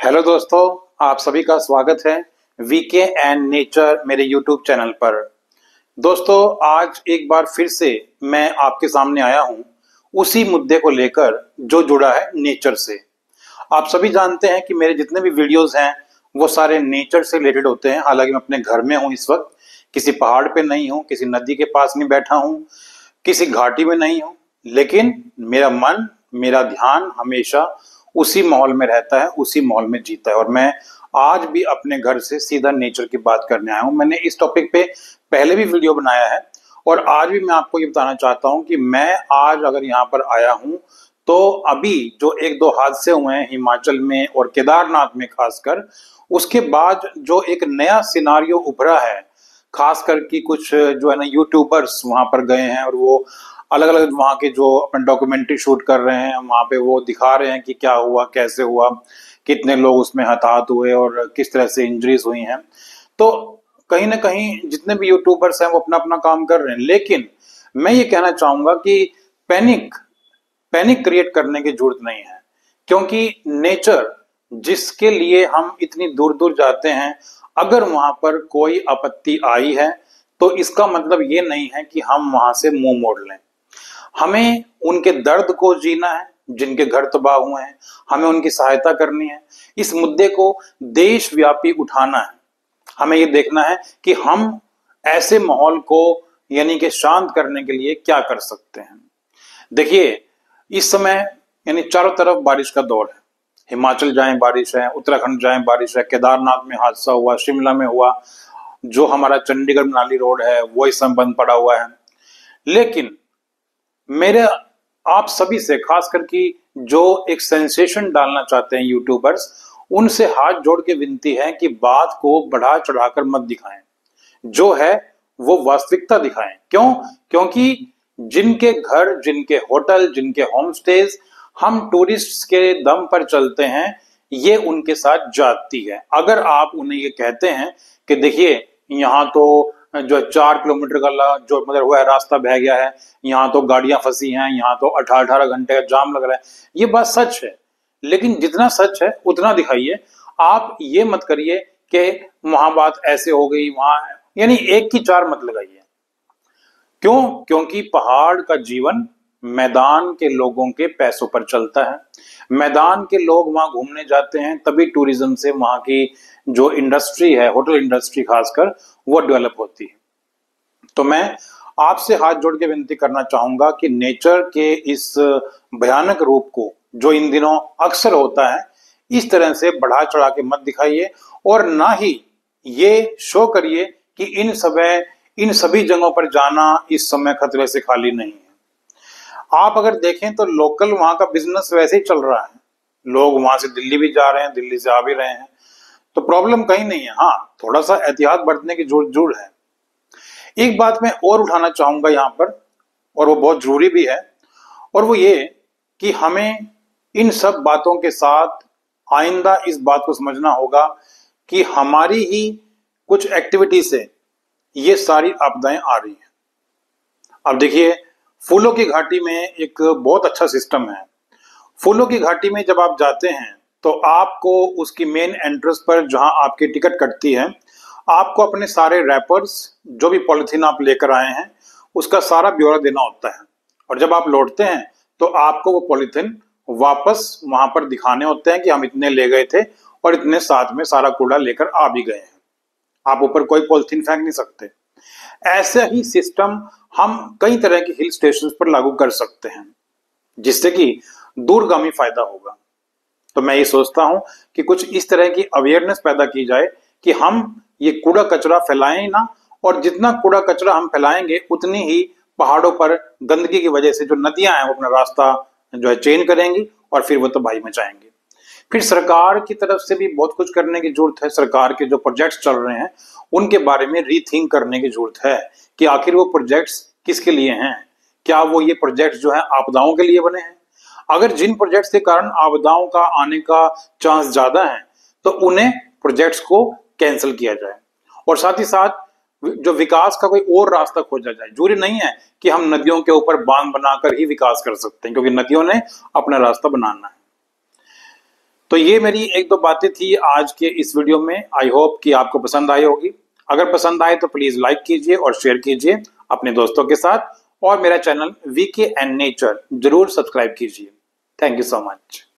Hello दोस्तों, आप सभी का स्वागत है वीके एंड नेचर मेरे यूट्यूब चैनल पर। दोस्तों, आज एक बार फिर से मैं आपके सामने आया हूं उसी मुद्दे को लेकर जो जुड़ा है नेचर से। आप सभी जानते हैं कि मेरे जितने भी वीडियोस हैं वो सारे नेचर से रिलेटेड होते हैं। हालांकि मैं अपने घर में हूं इस वक्त, किसी पहाड़ पे नहीं हूं, किसी नदी के पास नहीं बैठा हूं, किसी घाटी में नहीं हूं, लेकिन मेरा मन, मेरा ध्यान हमेशा उसी माहौल में रहता है, उसी माहौल में जीता है। और मैं आज भी अपने घर से सीधा नेचर की बात करने आया हूं। मैंने इस टॉपिक पे पहले भी वीडियो बनाया है और आज भी मैं आपको ये बताना चाहता हूं कि मैं आज अगर यहाँ पर आया हूं तो अभी जो एक दो हादसे हुए हैं हिमाचल में और केदारनाथ में खासकर, उसके बाद जो एक नया सिनारियो उभरा है, खासकर कि कुछ जो है ना यूट्यूबर्स वहां पर गए हैं और वो अलग अलग वहाँ के जो अपने डॉक्यूमेंट्री शूट कर रहे हैं, वहां पे वो दिखा रहे हैं कि क्या हुआ, कैसे हुआ, कितने लोग उसमें हताहत हुए और किस तरह से इंजरीज हुई हैं। तो कहीं ना कहीं जितने भी यूट्यूबर्स हैं वो अपना अपना काम कर रहे हैं, लेकिन मैं ये कहना चाहूंगा कि पैनिक पैनिक क्रिएट करने की जरूरत नहीं है। क्योंकि नेचर जिसके लिए हम इतनी दूर दूर जाते हैं, अगर वहां पर कोई आपत्ति आई है तो इसका मतलब ये नहीं है कि हम वहां से मुंह मोड़ लें। हमें उनके दर्द को जीना है, जिनके घर तबाह हुए हैं, हमें उनकी सहायता करनी है। इस मुद्दे को देशव्यापी उठाना है। हमें ये देखना है कि हम ऐसे माहौल को यानी कि शांत करने के लिए क्या कर सकते हैं। देखिए, इस समय यानी चारों तरफ बारिश का दौर है। हिमाचल जाएं बारिश है, उत्तराखंड जाएं बारिश है, केदारनाथ में हादसा हुआ, शिमला में हुआ, जो हमारा चंडीगढ़ मनाली रोड है वो इस समय बंद पड़ा हुआ है। लेकिन मेरे आप सभी से, खासकर कि जो एक सेंसेशन डालना चाहते हैं यूट्यूबर्स, उनसे हाथ जोड़ के विनती है कि बात को बढ़ा चढ़ाकर मत दिखाएं, जो है वो वास्तविकता दिखाएं। क्यों? क्योंकि जिनके घर, जिनके होटल, जिनके होम स्टेज हम टूरिस्ट के दम पर चलते हैं, ये उनके साथ जाती है। अगर आप उन्हें ये कहते हैं कि देखिए यहाँ तो जो 4 किलोमीटर का जो मतलब हुआ है रास्ता बह गया है, यहाँ तो गाड़ियां फंसी हैं, यहाँ तो 18-18 घंटे का जाम लग रहा है, ये बात सच है। लेकिन जितना सच है उतना दिखाइए। आप ये मत करिए कि वहां बात ऐसे हो गई, वहां यानी एक की चार मत लगाइए। क्यों? क्योंकि पहाड़ का जीवन मैदान के लोगों के पैसों पर चलता है। मैदान के लोग वहां घूमने जाते हैं, तभी टूरिज्म से वहां की जो इंडस्ट्री है, होटल इंडस्ट्री खासकर, वो डेवलप होती है। तो मैं आपसे हाथ जोड़ के विनती करना चाहूंगा कि नेचर के इस भयानक रूप को, जो इन दिनों अक्सर होता है, इस तरह से बढ़ा चढ़ा के मत दिखाइए और ना ही ये शो करिए कि इन सभी जगहों पर जाना इस समय खतरे से खाली नहीं है। आप अगर देखें तो लोकल वहां का बिजनेस वैसे ही चल रहा है। लोग वहां से दिल्ली भी जा रहे हैं, दिल्ली से आ भी रहे हैं, तो प्रॉब्लम कहीं नहीं है। हाँ, थोड़ा सा एहतियात बरतने की जरूरत है। एक बात मैं और उठाना चाहूंगा यहाँ पर, और वो बहुत जरूरी भी है, और वो ये कि हमें इन सब बातों के साथ आइंदा इस बात को समझना होगा कि हमारी ही कुछ एक्टिविटी से ये सारी आपदाएं आ रही हैं। अब देखिए, फूलों की घाटी में एक बहुत अच्छा सिस्टम है। फूलों की घाटी में जब आप जाते हैं तो आपको उसकी मेन एंट्रेंस पर, जहां आपकी टिकट कटती है, आपको अपने सारे रैपर्स, जो भी पॉलिथीन आप लेकर आए हैं, उसका सारा ब्यौरा देना होता है। और जब आप लौटते हैं तो आपको वो पॉलिथीन वापस वहां पर दिखाने होते हैं कि हम इतने ले गए थे और इतने साथ में सारा कूड़ा लेकर आ भी गए हैं। आप ऊपर कोई पॉलिथीन फेंक नहीं सकते। ऐसे ही सिस्टम हम कई तरह के हिल स्टेशन पर लागू कर सकते हैं, जिससे कि दूरगामी फायदा होगा। तो मैं ये सोचता हूं कि कुछ इस तरह की अवेयरनेस पैदा की जाए कि हम ये कूड़ा कचरा फैलाएं ना, और जितना कूड़ा कचरा हम फैलाएंगे उतनी ही पहाड़ों पर गंदगी की वजह से जो नदियां हैं वो अपना रास्ता जो है चेंज करेंगी और फिर वो तबाही मचाएंगे। फिर सरकार की तरफ से भी बहुत कुछ करने की जरूरत है। सरकार के जो प्रोजेक्ट्स चल रहे हैं उनके बारे में रीथिंक करने की जरूरत है कि आखिर वो प्रोजेक्ट्स किसके लिए हैं। क्या वो ये प्रोजेक्ट्स जो है आपदाओं के लिए बने हैं? अगर जिन प्रोजेक्ट्स के कारण आपदाओं का आने का चांस ज्यादा है तो उन्हें प्रोजेक्ट्स को कैंसिल किया जाए, और साथ ही साथ जो विकास का कोई और रास्ता खोजा जाए। जरूरी नहीं है कि हम नदियों के ऊपर बांध बनाकर ही विकास कर सकते हैं, क्योंकि नदियों ने अपना रास्ता बनाना है। तो ये मेरी एक दो बातें थी आज के इस वीडियो में। आई होप कि आपको पसंद आई होगी। अगर पसंद आए तो प्लीज लाइक कीजिए और शेयर कीजिए अपने दोस्तों के साथ, और मेरा चैनल वीके एंड नेचर जरूर सब्सक्राइब कीजिए। Thank you so much.